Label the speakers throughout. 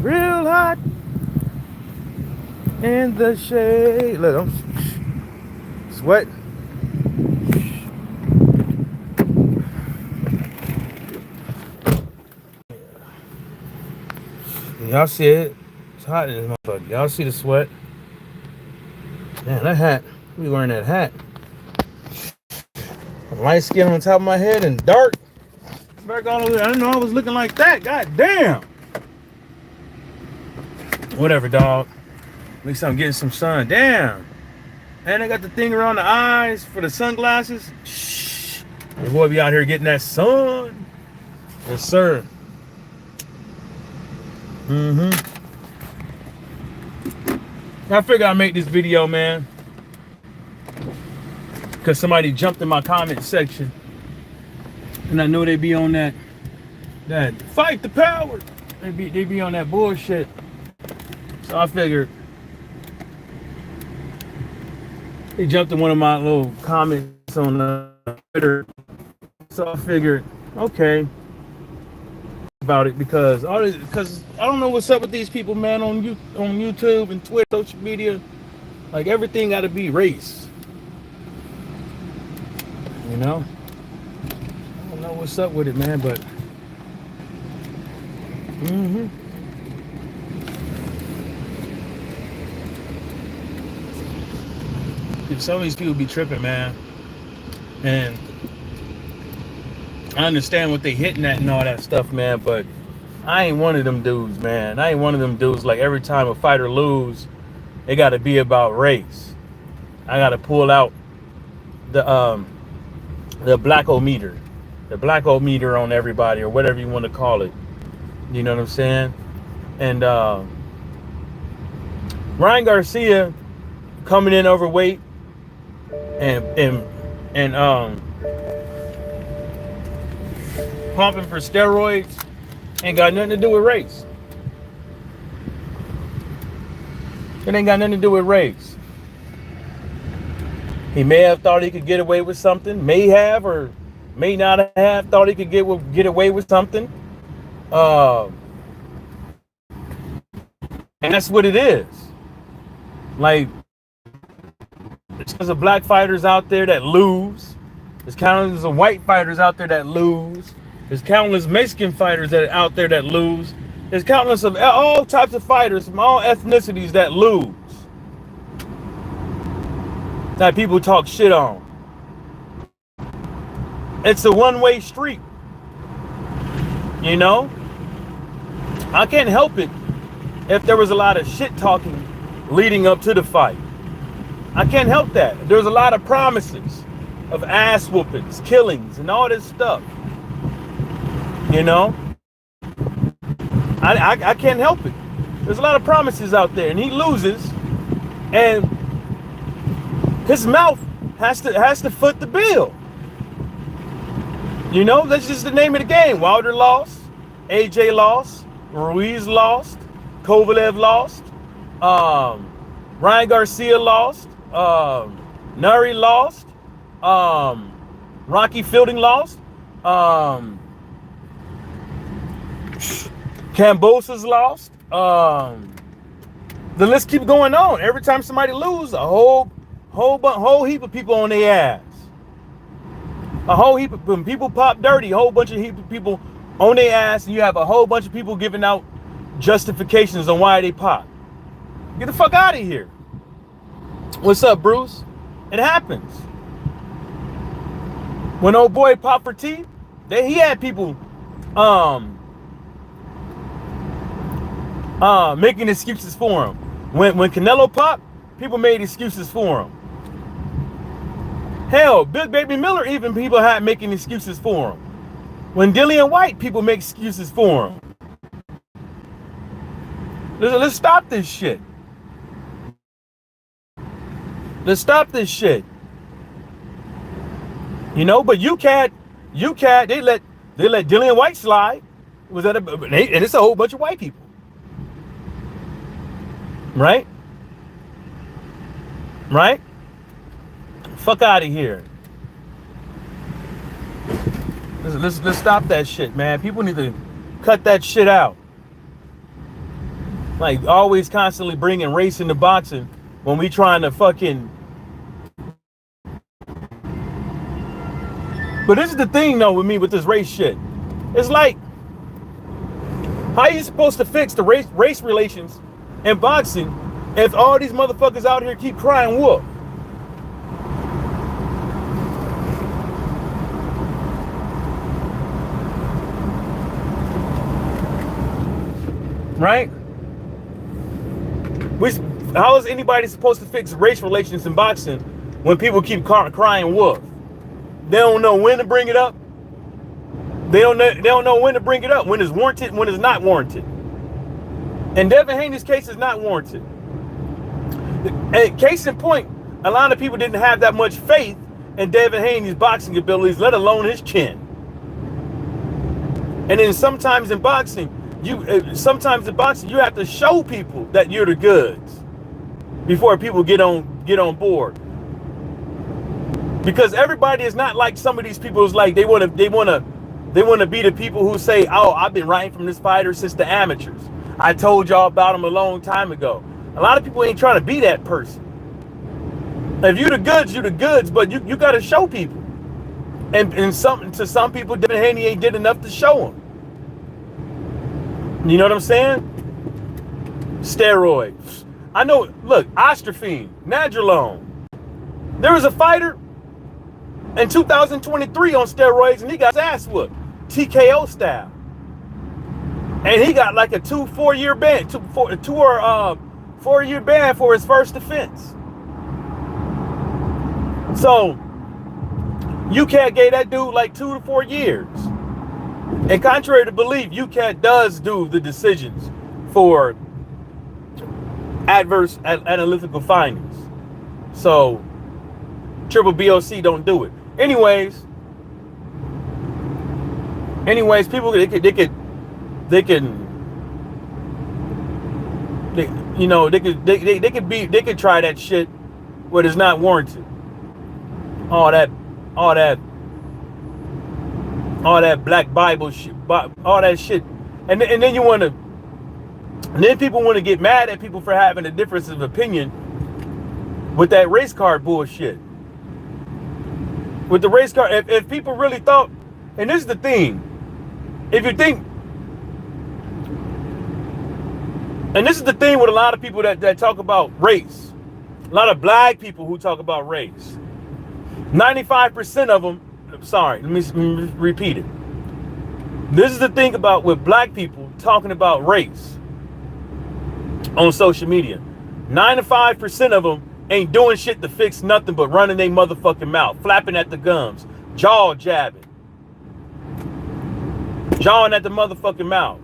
Speaker 1: Real hot in the shade. Look, I'm sweating. Y'all see it? It's hot in this motherfucker. Y'all see the sweat? Man, that hat. We wearing that hat. Light skin on top of my head and dark. Back all the way. I didn't know I was looking like that. God damn. Whatever, dog. At least I'm getting some sun. Damn. And I got the thing around the eyes for the sunglasses. Shh. Your boy be out here getting that sun. Yes, sir. I figured I'd make this video, man, because somebody jumped in my comment section, and I know they be on that fight the power. They be on that bullshit. So I figured they jumped in one of my little comments on Twitter. So I figured, okay, about it because I don't know what's up with these people, man, on YouTube and Twitter, social media. Like everything got to be race, you know. I don't know what's up with it, man, but some of these people be tripping, man, and I understand what they hitting at and all that stuff, man, but I ain't one of them dudes, man. I ain't one of them dudes like every time a fighter lose, it got to be about race. I got to pull out the blackometer, the blackometer on everybody or whatever you want to call it. You know what I'm saying? And Ryan Garcia coming in overweight and pumping for steroids ain't got nothing to do with race. It ain't got nothing to do with race. He may have thought he could get away with something, may have or may not have thought he could get away with something. And that's what it is. Like, there's black fighters out there that lose. There's countless of white fighters out there that lose. There's countless Mexican fighters that are out there that lose. There's countless of all types of fighters from all ethnicities that lose. That people talk shit on. It's a one-way street. You know? I can't help it if there was a lot of shit talking leading up to the fight. I can't help that. There's a lot of promises of ass whoopings, killings, and all this stuff. You know? I can't help it. There's a lot of promises out there, and he loses, and his mouth has to foot the bill. You know, that's just the name of the game. Wilder lost, AJ lost, Ruiz lost, Kovalev lost, Ryan Garcia lost, Nuri lost, Rocky Fielding lost, Cambosa's lost. The list keeps going on. Every time somebody loses, a whole heap of people on their ass. A whole heap of when people pop dirty, a whole bunch of people on their ass, and you have a whole bunch of people giving out justifications on why they pop. Get the fuck out of here. What's up, Bruce? It happens. When old boy popped for T, he had people making excuses for him. When Canelo popped, people made excuses for him. Hell, Big Baby Miller, even people had making excuses for him. When Dillian White, people make excuses for him. Let's stop this shit. Let's stop this shit. You know, but UCAD, they let Dillian White slide. And it's a whole bunch of white people. Right? Right? Fuck out of here. Let's stop that shit, man. People need to cut that shit out. Like always constantly bringing race into boxing when we trying to fucking. But this is the thing though with me with this race shit. It's like, how are you supposed to fix the race relations in boxing if all these motherfuckers out here keep crying wolf? Right? How is anybody supposed to fix race relations in boxing when people keep crying wolf? They don't know when to bring it up. They don't know when to bring it up, when it's warranted, when it's not warranted. And Devin Haney's case is not warranted. And case in point, a lot of people didn't have that much faith in Devin Haney's boxing abilities, let alone his chin. And then sometimes in boxing, you have to show people that you're the goods before people get on board. Because everybody is not like some of these people who's like they want to be the people who say, oh, I've been writing from this fighter since the amateurs. I told y'all about him a long time ago. A lot of people ain't trying to be that person. If you the goods, but you got to show people. And to some people, Devin Haney ain't did enough to show them. You know what I'm saying? Steroids. I know, look, Ostrafine, Nandrolone. There was a fighter in 2023 on steroids and he got his ass whooped. TKO style. And he got like a 4-year ban, 4-year ban for his first offense. So, UCAT gave that dude like 2 to 4 years. And contrary to belief, UCAT does do the decisions for adverse analytical findings. So, triple BOC don't do it. Anyways, people they could try that shit where it's not warranted. All that Black Bible shit, all that shit, and then people want to get mad at people for having a difference of opinion with that race card bullshit. With the race card, if people really thought, and this is the thing, if you think, and this is the thing with a lot of people that talk about race, a lot of black people who talk about race, 95% of them, sorry, let me repeat it. This is the thing about with black people talking about race on social media. 95% of them ain't doing shit to fix nothing but running their motherfucking mouth, flapping at the gums, jaw jabbing, jawing at the motherfucking mouth.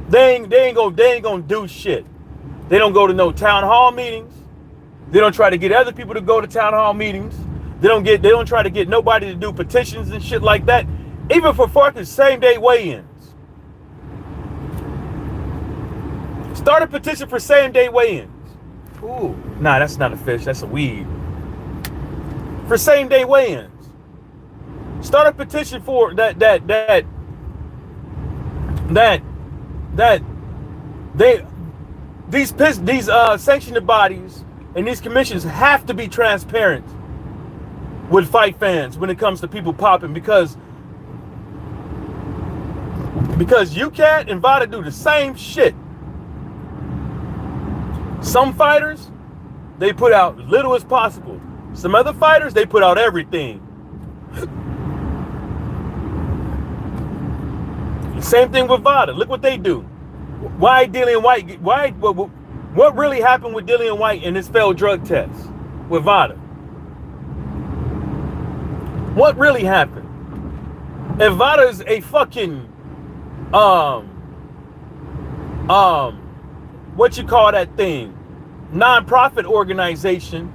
Speaker 1: They ain't gonna do shit. They don't go to no town hall meetings. They don't try to get other people to go to town hall meetings. They don't try to get nobody to do petitions and shit like that. Even for fucking same day weigh-ins. Start a petition for same day weigh-ins. Ooh, nah, that's not a fish, that's a weed. For same day weigh-ins. Start a petition for these sanctioned bodies and these commissions have to be transparent with fight fans when it comes to people popping, because UCAT and VADA do the same shit. Some fighters, they put out little as possible. Some other fighters, they put out everything. Same thing with VADA. Look what they do. Why Dillian White? What really happened with Dillian White in his failed drug test with VADA? What really happened? If VADA is a fucking what you call that thing, non-profit organization,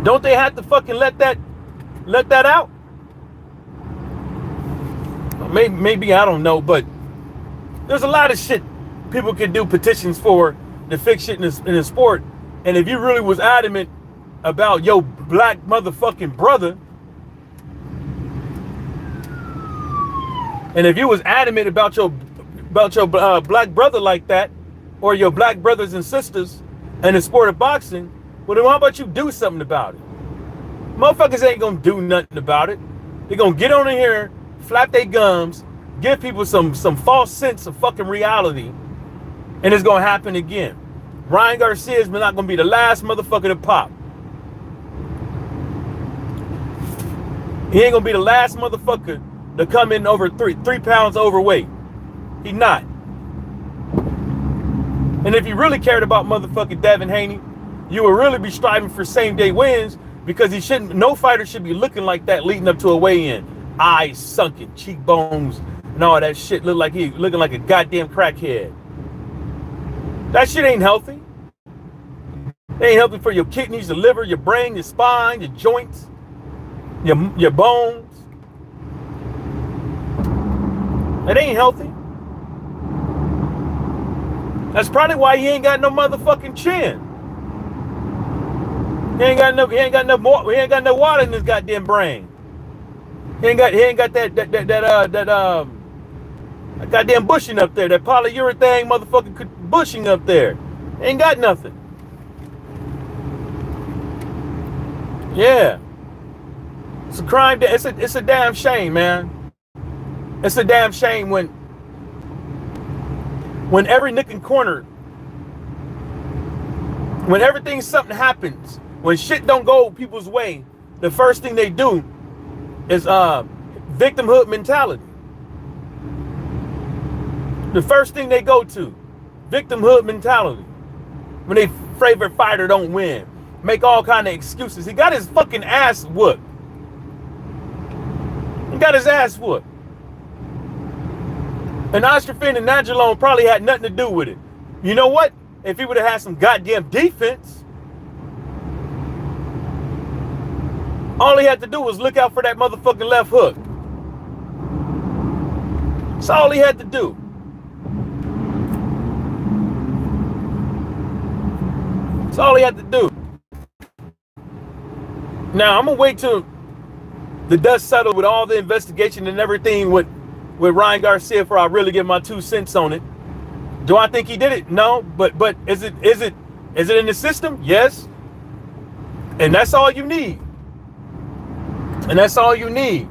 Speaker 1: don't they have to fucking let that out? Maybe I don't know, but there's a lot of shit people can do petitions for to fix shit in the sport. And if you really was adamant about your black motherfucking brother, and if you was adamant about your about your black brother like that, or your black brothers and sisters in the sport of boxing, well, then how about you do something about it? Motherfuckers ain't gonna do nothing about it. They're gonna get on in here, flap their gums, give people some false sense of fucking reality, and it's gonna happen again. Ryan Garcia is not gonna be the last motherfucker to pop. He ain't gonna be the last motherfucker to come in over 3 pounds overweight. He not. And if you really cared about motherfucking Devin Haney, you would really be striving for same day wins, because he shouldn't. No fighter should be looking like that leading up to a weigh-in. Eyes sunken, cheekbones, and all that shit. Looking like a goddamn crackhead. That shit ain't healthy. It ain't healthy for your kidneys, your liver, your brain, your spine, your joints, your bones. It ain't healthy. That's probably why he ain't got no motherfucking chin. He ain't got no water in his goddamn brain. He ain't got that goddamn bushing up there, that polyurethane motherfucking bushing up there. Ain't got nothing. Yeah. It's a crime. It's a damn shame, man. It's a damn shame when every nook and corner, when something happens, when shit don't go people's way, the first thing they do is victimhood mentality. The first thing they go to, victimhood mentality. When their favorite fighter don't win, make all kind of excuses. He got his fucking ass whooped. He got his ass whooped. And Ostrafin and Nagellone probably had nothing to do with it. You know what? If he would have had some goddamn defense, all he had to do was look out for that motherfucking left hook. That's all he had to do. That's all he had to do. Now, I'm going to wait till the dust settled with all the investigation and everything with Ryan Garcia before I really give my 2 cents on it. Do I think he did it? No, but is it in the system? Yes. And that's all you need. And that's all you need.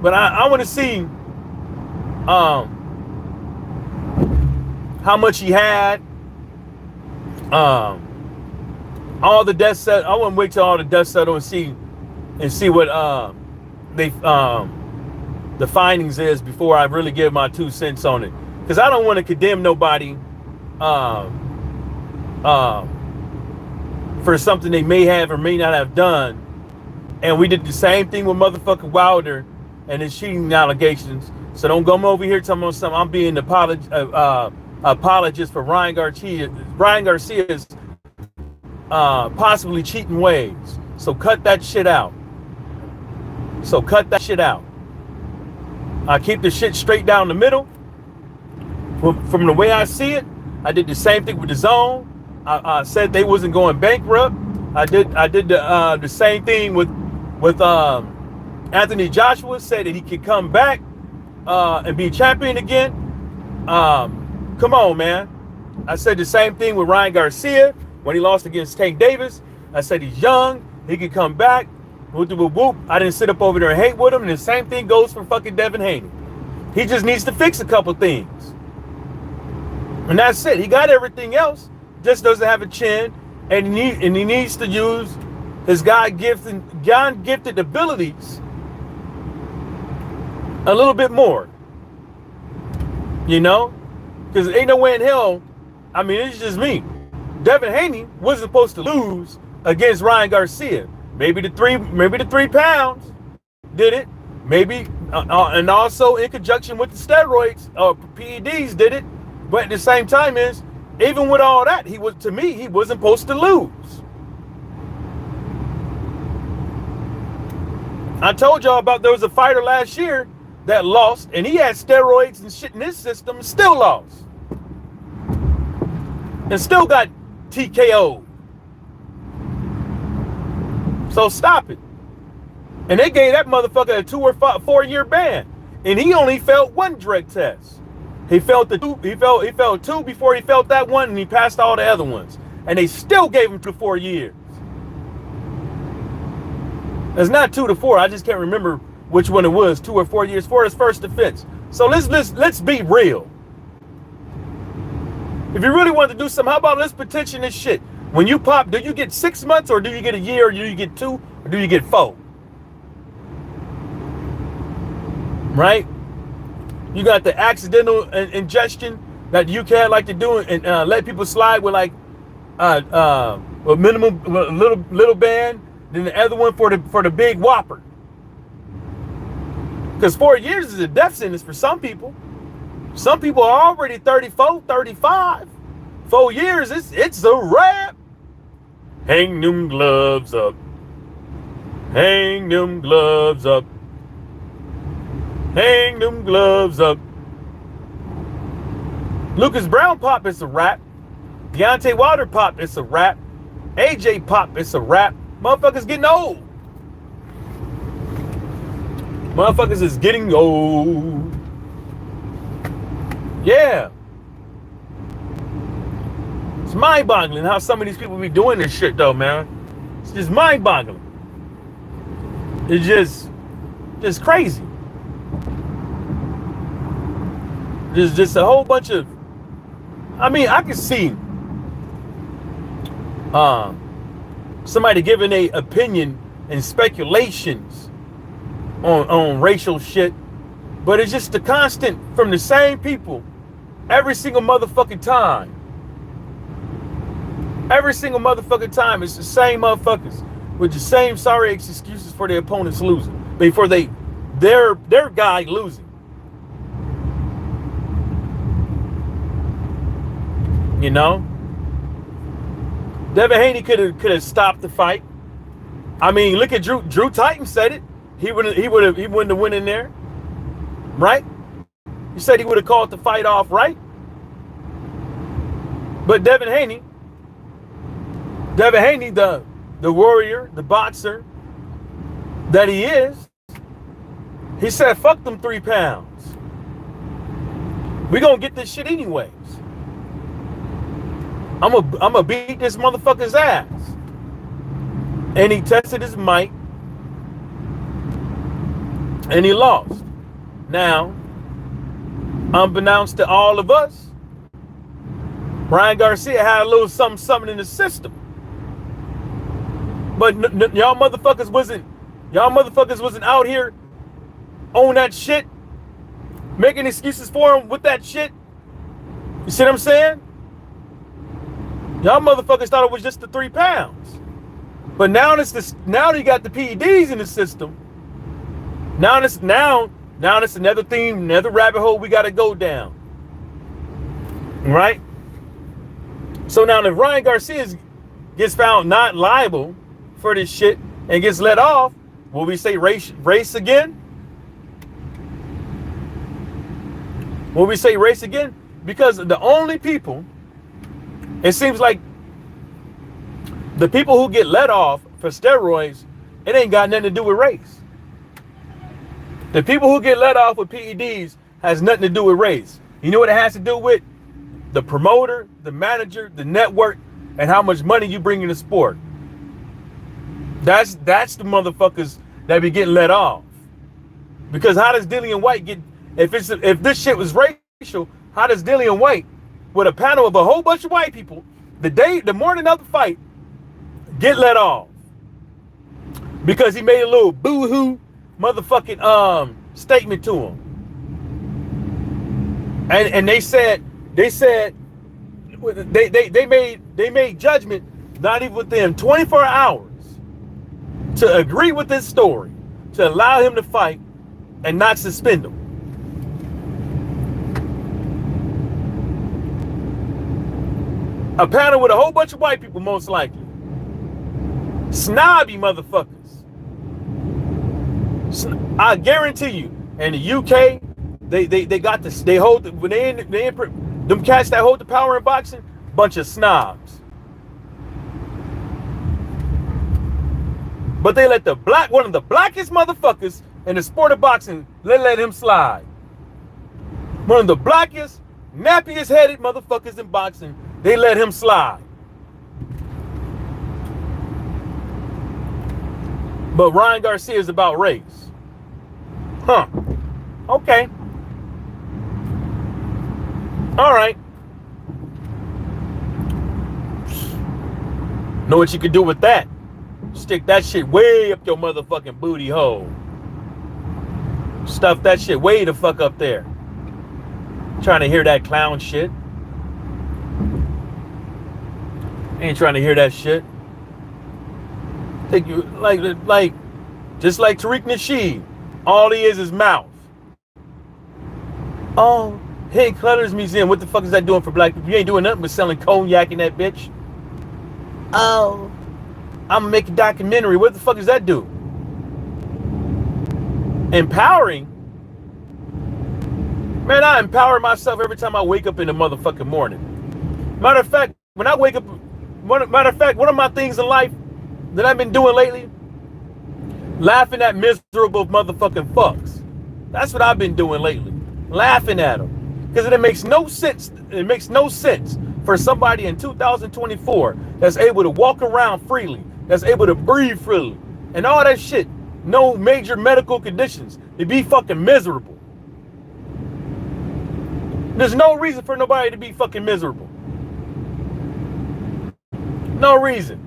Speaker 1: But I want to see how much he had. All the dust settled. I want to wait till all the dust settled and see what the findings is before I really give my 2 cents on it. Because I don't want to condemn nobody for something they may have or may not have done. And we did the same thing with motherfucking Wilder and his cheating allegations. So don't come over here telling me something. I'm being apologist for Ryan Garcia's possibly cheating ways. So cut that shit out. I keep the shit straight down the middle. From the way I see it, I did the same thing with the Zone. I said they wasn't going bankrupt. I did the same thing with Anthony Joshua. Said that he could come back and be champion again. Come on, man. I said the same thing with Ryan Garcia when he lost against Tank Davis. I said he's young. He could come back. Whoop, whoop, whoop. I didn't sit up over there and hate with him. And the same thing goes for fucking Devin Haney. He just needs to fix a couple things. And that's it. He got everything else. Just doesn't have a chin. And he needs to use his God-gifted abilities a little bit more. You know? Because ain't no way in hell. I mean, it's just me. Devin Haney wasn't supposed to lose against Ryan Garcia. Maybe the 3 pounds did it. Maybe, and also in conjunction with the steroids or PEDs did it. But at the same time even with all that, he wasn't supposed to lose. I told y'all about there was a fighter last year that lost, and he had steroids and shit in his system and still lost. And still got TKO. So stop it. And they gave that motherfucker a 2 or 4 year ban. And he only failed 1 drug test. He felt he felt two before he felt that one, and he passed all the other ones. And they still gave him 2 to 4 years. It's not 2 to 4. I just can't remember which one it was, 2 or 4 years for his first offense. So let's be real. If you really want to do something, how about let's petition this shit? When you pop, do you get 6 months, or do you get a year, or do you get 2, or do you get 4? Right? You got the accidental ingestion that the UK like to do, and let people slide with like a minimum, little band, then the other one for the big whopper. Because 4 years is a death sentence for some people. Some people are already 34, 35. 4 years, it's a wrap. Hang them gloves up. Hang them gloves up. Hang them gloves up. Lucas Brown pop, it's a wrap. Deontay Wilder pop, it's a wrap. AJ pop, it's a wrap. Motherfuckers getting old. Motherfuckers is getting old. Yeah. It's mind-boggling how some of these people be doing this shit though, man. It's just mind-boggling. It's just crazy. There's just a whole bunch of, I mean, I can see somebody giving a opinion and speculations on racial shit, but it's just the constant from the same people every single motherfucking time. Every single motherfucking time, it's the same motherfuckers with the same sorry excuses for their opponents losing, before their guy losing. You know, Devin Haney could have stopped the fight. I mean, look at Drew Titan said it. He wouldn't have went in there, right? He said he would have called the fight off, right? But Devin Haney, the warrior, the boxer that he is, he said, "Fuck them 3 pounds. We gonna get this shit anyways. I'm gonna beat this motherfucker's ass." And he tested his mic, and he lost. Now, unbeknownst to all of us, Ryan Garcia had a little something in the system. But y'all motherfuckers wasn't out here on that shit, making excuses for him with that shit. You see what I'm saying? Y'all motherfuckers thought it was just the 3 pounds. But now now you got the PEDs in the system. Now it's another theme, another rabbit hole we gotta go down. Right? So now if Ryan Garcia gets found not liable for this shit and gets let off, will we say race again? Will we say race again? Because the only people, it seems like the people who get let off for steroids, it ain't got nothing to do with race. The people who get let off with PEDs has nothing to do with race. You know what it has to do with? The promoter, the manager, the network, and how much money you bring in the sport. That's the motherfuckers that be getting let off. Because how does Dillian White get, if this shit was racial, how does Dillian White, with a panel of a whole bunch of white people, the morning of the fight, get let off? Because he made a little boo-hoo motherfucking statement to him. And they made judgment not even within 24 hours to agree with this story, to allow him to fight and not suspend him. A panel with a whole bunch of white people, most likely. Snobby motherfuckers. I guarantee you, in the UK, they got this. They hold them cats that hold the power in boxing, bunch of snobs. But they let one of the blackest motherfuckers in the sport of boxing, let him slide. One of the blackest, nappiest headed motherfuckers in boxing, they let him slide. But Ryan Garcia is about race. Huh. Okay. All right. Know what you could do with that? Stick that shit way up your motherfucking booty hole. Stuff that shit way the fuck up there. Trying to hear that clown shit. Ain't trying to hear that shit. Think you like just like Tariq Nasheed. All he is mouth. Oh, hey, Clutters Museum. What the fuck is that doing for black people? You ain't doing nothing but selling cognac in that bitch. Oh, I'm gonna make a documentary. What the fuck does that do? Empowering? Man, I empower myself every time I wake up in the motherfucking morning. Matter of fact, when I wake up, one of my things in life that I've been doing lately, laughing at miserable motherfucking fucks. That's what I've been doing lately. Laughing at them. Because it makes no sense. It makes no sense for somebody in 2024 that's able to walk around freely, that's able to breathe freely, and all that shit, no major medical conditions, to be fucking miserable. There's no reason for nobody to be fucking miserable. No reason.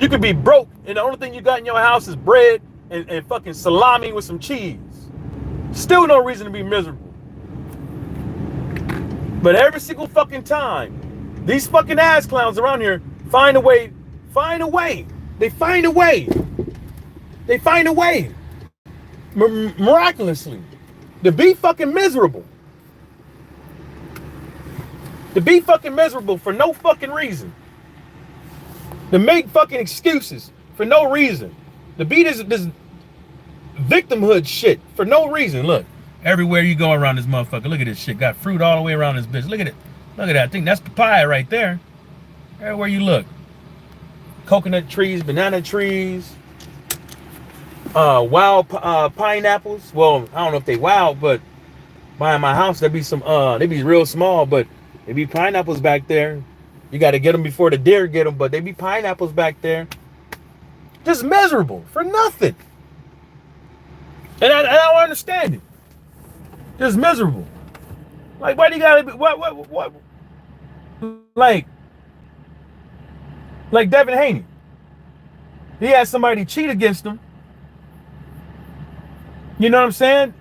Speaker 1: You could be broke, and the only thing you got in your house is bread and fucking salami with some cheese. Still no reason to be miserable. But every single fucking time, these fucking ass clowns around here find a way. They find a way. Miraculously. To be fucking miserable. To be fucking miserable for no fucking reason. To make fucking excuses for no reason. To be this victimhood shit for no reason. Look. Everywhere you go around this motherfucker, look at this shit. Got fruit all the way around this bitch. Look at it. Look at that. I think that's papaya right there. Everywhere you look. Coconut trees, banana trees, wild pineapples. Well, I don't know if they wild, but behind my house, there be some, they be real small, but they be pineapples back there. You got to get them before the deer get them, but they be pineapples back there. Just miserable for nothing. And I don't understand it. Just miserable. Like, why do you gotta be, what? Like Devin Haney. He had somebody cheat against him. You know what I'm saying?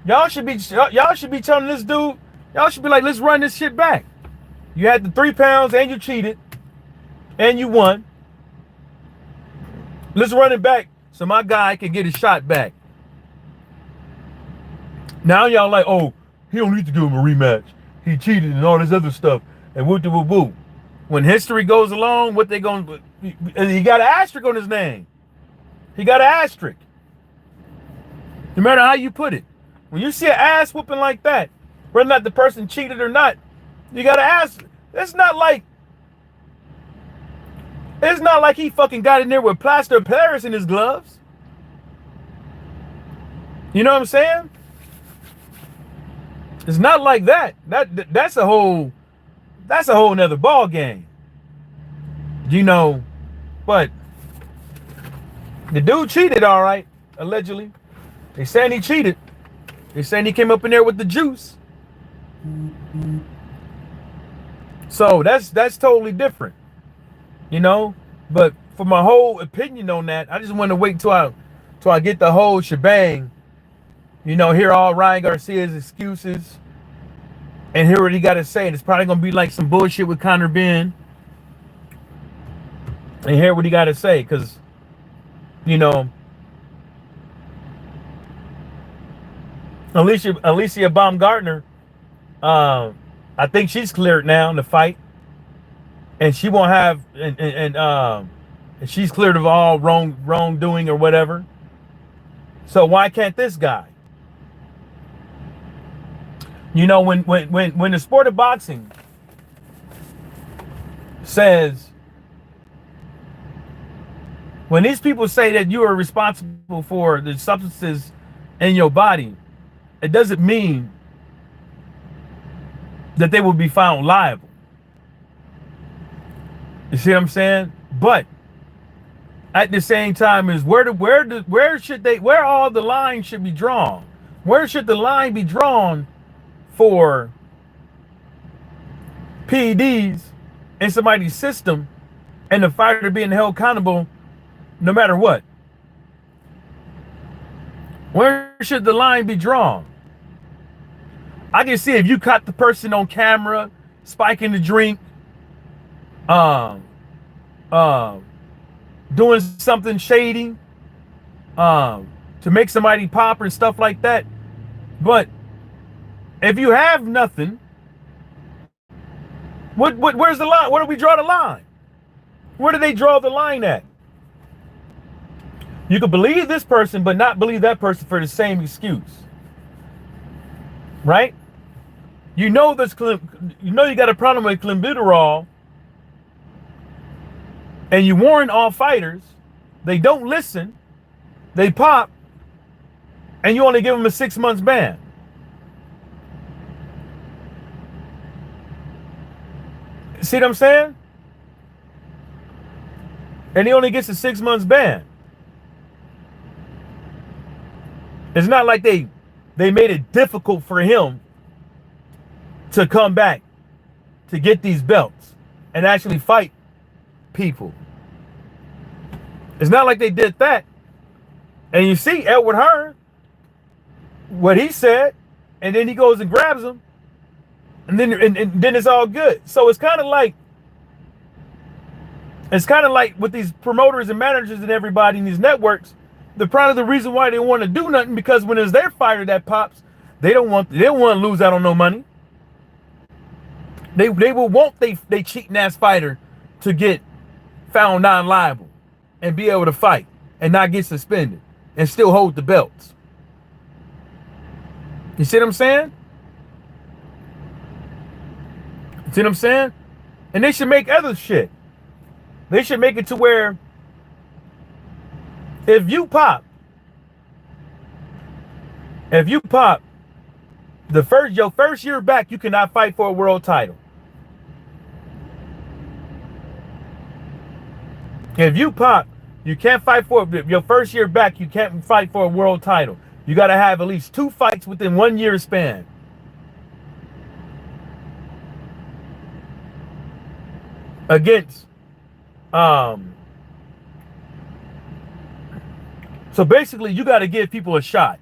Speaker 1: Y'all should be telling this dude, y'all should be like, let's run this shit back. You had the 3 pounds and you cheated. And you won. Let's run it back so my guy can get his shot back. Now y'all like, oh, he don't need to give him a rematch. He cheated and all this other stuff. And woo-de-woo-woo. When history goes along, what they going to... He got an asterisk on his name. He got an asterisk. No matter how you put it. When you see an ass whooping like that, whether or not the person cheated or not, you got to ask. It's not like he fucking got in there with plaster of Paris in his gloves. You know what I'm saying? It's not like that. That's a whole nother ball game. You know, but the dude cheated, all right, allegedly. They saying he cheated. They saying he came up in there with the juice. So that's totally different. You know, but for my whole opinion on that, I just want to wait till I get the whole shebang. You know, hear all Ryan Garcia's excuses and hear what he got to say. And it's probably going to be like some bullshit with Conor Ben. And hear what he got to say. Because, you know, Alicia Baumgartner, I think she's cleared now in the fight. And she won't have, and she's cleared of all wrongdoing or whatever. So why can't this guy? You know, when the sport of boxing says, when these people say that you are responsible for the substances in your body, it doesn't mean that they will be found liable. You see what I'm saying? But at the same time, is where all the lines should be drawn? Where should the line be drawn for PEDs in somebody's system and the fighter being held accountable no matter what? Where should the line be drawn? I can see if you caught the person on camera spiking the drink, doing something shady, to make somebody pop and stuff like that. But if you have nothing, where's the line? Where do we draw the line? Where do they draw the line at? You could believe this person, but not believe that person for the same excuse. Right? You know you got a problem with clenbuterol, and you warn all fighters, they don't listen, they pop, and you only give them a 6 months ban. See what I'm saying? And he only gets a 6 months ban. It's not like they made it difficult for him to come back to get these belts and actually fight people. It's not like they did that. And you see Edward Hearn, what he said, and then he goes and grabs him, and then it's all good. So it's kind of like with these promoters and managers and everybody in these networks. The reason why they want to do nothing, because when it's their fighter that pops, they don't want to lose out on no money. They will want they cheating ass fighter to get found non-liable and be able to fight and not get suspended and still hold the belts. You see what I'm saying? You see what I'm saying? And they should make other shit. They should make it to where if you pop, your first year back, you cannot fight for a world title. If you pop, you can't fight for your first year back. You can't fight for a world title. You got to have at least 2 fights within 1 year span. Against, so basically you got to give people a shot.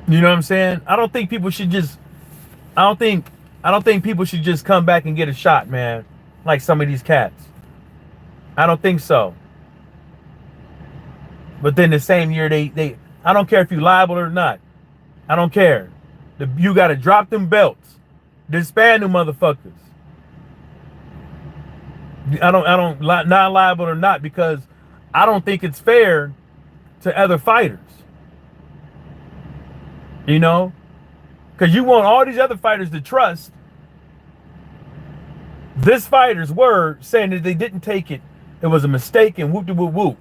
Speaker 1: You know what I'm saying? I don't think people should just come back and get a shot, man, like some of these cats. I don't think so. But then the same year I don't care if you liable or not. I don't care. You got to drop them belts. Disband them motherfuckers. I don't not liable or not, because I don't think it's fair to other fighters. You know? Because you want all these other fighters to trust this fighter's word, saying that they didn't take it. It was a mistake and whoop-de-whoop-whoop.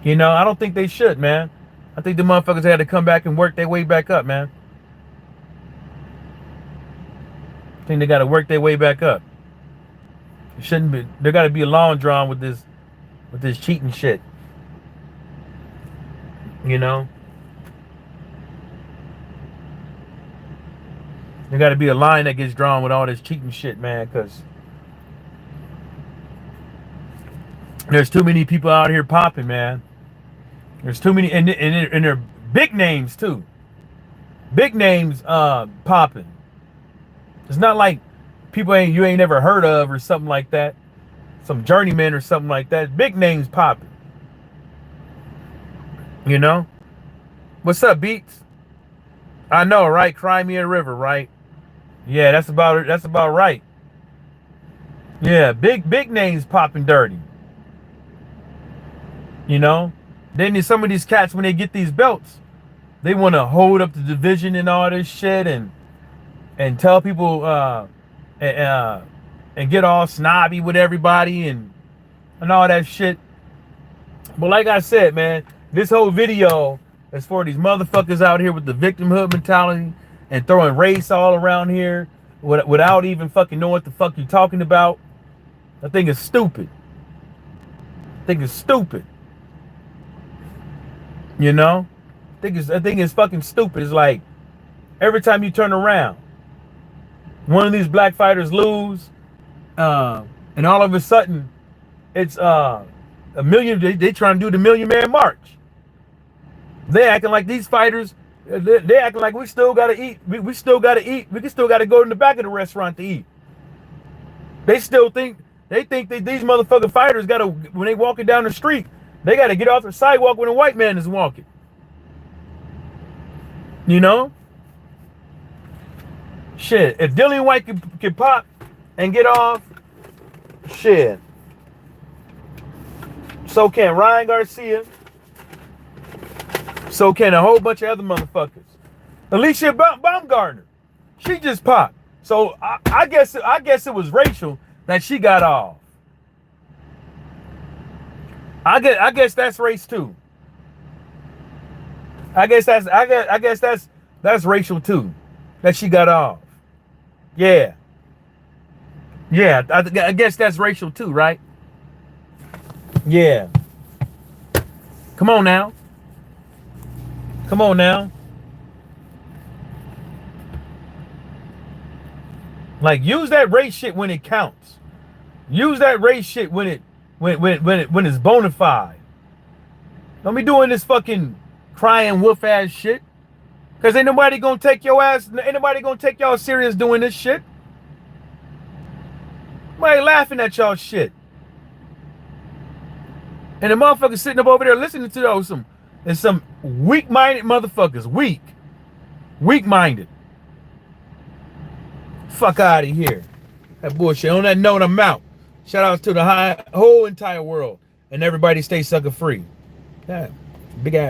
Speaker 1: You know, I don't think they should, man. I think the motherfuckers had to come back and work their way back up, man. I think they got to work their way back up. It shouldn't be. There got to be a long drawn with this cheating shit. You know? There got to be a line that gets drawn with all this cheating shit, man, because there's too many people out here popping, man. There's too many, and they're big names too. Big names popping. It's not like people you ain't never heard of or something like that. Some journeyman or something like that. Big names popping. You know? What's up, Beats? I know, right? Crimea River, right? Yeah, that's about right. Yeah, big names popping dirty. You know? Then some of these cats, when they get these belts, they want to hold up the division and all this shit and tell people and get all snobby with everybody and all that shit. But like I said, man, this whole video as for these motherfuckers out here with the victimhood mentality and throwing race all around here without even fucking knowing what the fuck you're talking about. I think it's stupid. I think it's stupid. You know? I think it's fucking stupid. It's like every time you turn around, one of these black fighters lose, and all of a sudden it's a million. They trying to do the Million Man March. They acting like these fighters. They acting like we still gotta eat. We still gotta eat. We still gotta go in the back of the restaurant to eat. They think that these motherfucking fighters gotta, when they walking down the street, they gotta get off the sidewalk when a white man is walking. You know? Shit. If Dillian White can pop and get off, shit. So can Ryan Garcia. So can a whole bunch of other motherfuckers. Alicia Baumgartner, she just popped. So I guess it was racial that she got off. I guess that's race too. I guess that's racial too, that she got off. Yeah. Yeah, I guess that's racial too, right? Yeah. Come on now. Come on now. Like, use that race shit when it counts. Use that race shit when it's bona fide. Don't be doing this fucking crying wolf ass shit. Cause ain't nobody gonna take your ass. Ain't nobody gonna take y'all serious doing this shit. Nobody laughing at y'all shit. And the motherfuckers sitting up over there listening to those some weak-minded motherfuckers. Weak-minded. Fuck out of here. That bullshit. On that note, I'm out. Shout outs to the whole entire world. And everybody stay sucker free. Yeah, big ass.